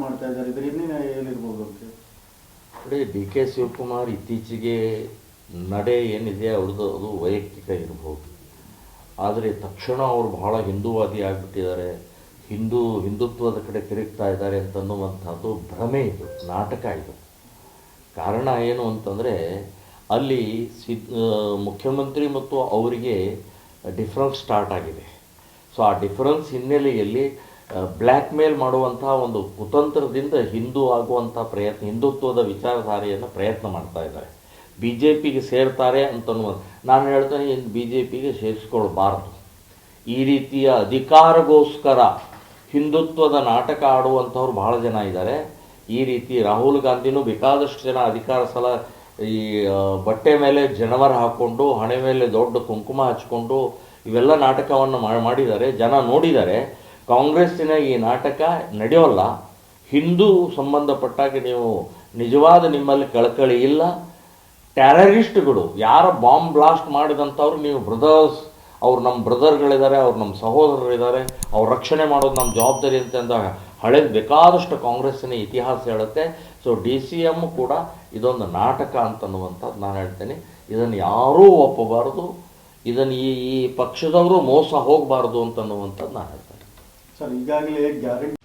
ಮಾಡ್ತಾ ಇದ್ದಾರೆ, ಇದ್ರ ಇನ್ನೇನು ಏನಿರ್ಬೋದು ಅಂತ? ನೋಡಿ, ಡಿ ಕೆ ಶಿವಕುಮಾರ್ ಇತ್ತೀಚೆಗೆ ನಡೆ ಏನಿದೆ ಅವ್ರದ್ದು ಅದು ವೈಯಕ್ತಿಕ ಇರ್ಬೋದು. ಆದರೆ ತಕ್ಷಣ ಅವರು ಬಹಳ ಹಿಂದೂವಾದಿ ಆಗಿಬಿಟ್ಟಿದ್ದಾರೆ, ಹಿಂದುತ್ವದ ಕಡೆ ತಿರುಗ್ತಾ ಇದ್ದಾರೆ ಅಂತನ್ನುವಂಥದ್ದು ಭ್ರಮೆ, ಇದು ನಾಟಕ. ಇದು ಕಾರಣ ಏನು ಅಂತಂದರೆ, ಅಲ್ಲಿ ಮುಖ್ಯಮಂತ್ರಿ ಮತ್ತು ಅವರಿಗೆ ಡಿಫ್ರೆನ್ಸ್ ಸ್ಟಾರ್ಟ್ ಆಗಿದೆ. ಸೊ ಆ ಡಿಫರೆನ್ಸ್ ಹಿನ್ನೆಲೆಯಲ್ಲಿ ಬ್ಲ್ಯಾಕ್ ಮೇಲ್ ಮಾಡುವಂಥ ಒಂದು ಕುತಂತ್ರದಿಂದ ಹಿಂದೂ ಆಗುವಂಥ ಪ್ರಯತ್ನ, ಹಿಂದುತ್ವದ ವಿಚಾರಧಾರೆಯನ್ನು ಪ್ರಯತ್ನ ಮಾಡ್ತಾ ಇದ್ದಾರೆ. ಬಿ ಜೆ ಪಿಗೆ ಸೇರ್ತಾರೆ ಅಂತನ್ನುವ, ನಾನು ಹೇಳ್ತೇನೆ, ಇನ್ನು ಬಿ ಜೆ ಪಿಗೆ ಸೇರಿಸ್ಕೊಳ್ಬಾರ್ದು. ಈ ರೀತಿಯ ಅಧಿಕಾರಗೋಸ್ಕರ ಹಿಂದುತ್ವದ ನಾಟಕ ಆಡುವಂಥವ್ರು ಭಾಳ ಜನ ಇದ್ದಾರೆ. ಈ ರೀತಿ ರಾಹುಲ್ ಗಾಂಧಿನೂ ಬೇಕಾದಷ್ಟು ಜನ ಅಧಿಕಾರ ಸಲ ಈ ಬಟ್ಟೆ ಮೇಲೆ ಜನವರ ಹಾಕ್ಕೊಂಡು, ಹಣೆ ಮೇಲೆ ದೊಡ್ಡ ಕುಂಕುಮ ಹಚ್ಕೊಂಡು ಇವೆಲ್ಲ ನಾಟಕವನ್ನು ಮಾಡಿದ್ದಾರೆ, ಜನ ನೋಡಿದ್ದಾರೆ. ಕಾಂಗ್ರೆಸ್ಸಿನ ಈ ನಾಟಕ ನಡೆಯೋಲ್ಲ. ಹಿಂದೂ ಸಂಬಂಧಪಟ್ಟಾಗ ನೀವು ನಿಜವಾದ ನಿಮ್ಮಲ್ಲಿ ಕಳಕಳಿ ಇಲ್ಲ. ಟೆರರಿಸ್ಟ್ಗಳು, ಯಾರ ಬಾಂಬ್ ಬ್ಲಾಸ್ಟ್ ಮಾಡಿದಂಥವ್ರು ನೀವು ಬ್ರದರ್ಸ್, ಅವ್ರು ನಮ್ಮ ಬ್ರದರ್ಗಳಿದ್ದಾರೆ, ಅವ್ರು ನಮ್ಮ ಸಹೋದರರಿದ್ದಾರೆ, ಅವ್ರ ರಕ್ಷಣೆ ಮಾಡೋದು ನಮ್ಮ ಜವಾಬ್ದಾರಿ ಅಂತ ಹಳೇದು ಬೇಕಾದಷ್ಟು ಕಾಂಗ್ರೆಸ್ಸಿನ ಇತಿಹಾಸ ಹೇಳುತ್ತೆ. ಸೊ ಡಿ ಸಿ ಎಮ್ ಕೂಡ ಇದೊಂದು ನಾಟಕ ಅಂತನ್ನುವಂಥದ್ದು ನಾನು ಹೇಳ್ತೇನೆ. ಇದನ್ನು ಯಾರೂ ಒಪ್ಪಬಾರದು, ಇದನ್ನು ಈ ಪಕ್ಷದವರು ಮೋಸ ಹೋಗಬಾರ್ದು ಅಂತನ್ನುವಂಥದ್ದು ನಾನು ಹೇಳ್ತೇನೆ. ಸರ್, ಈಗಾಗಲೇ ಗ್ಯಾರಂಟಿ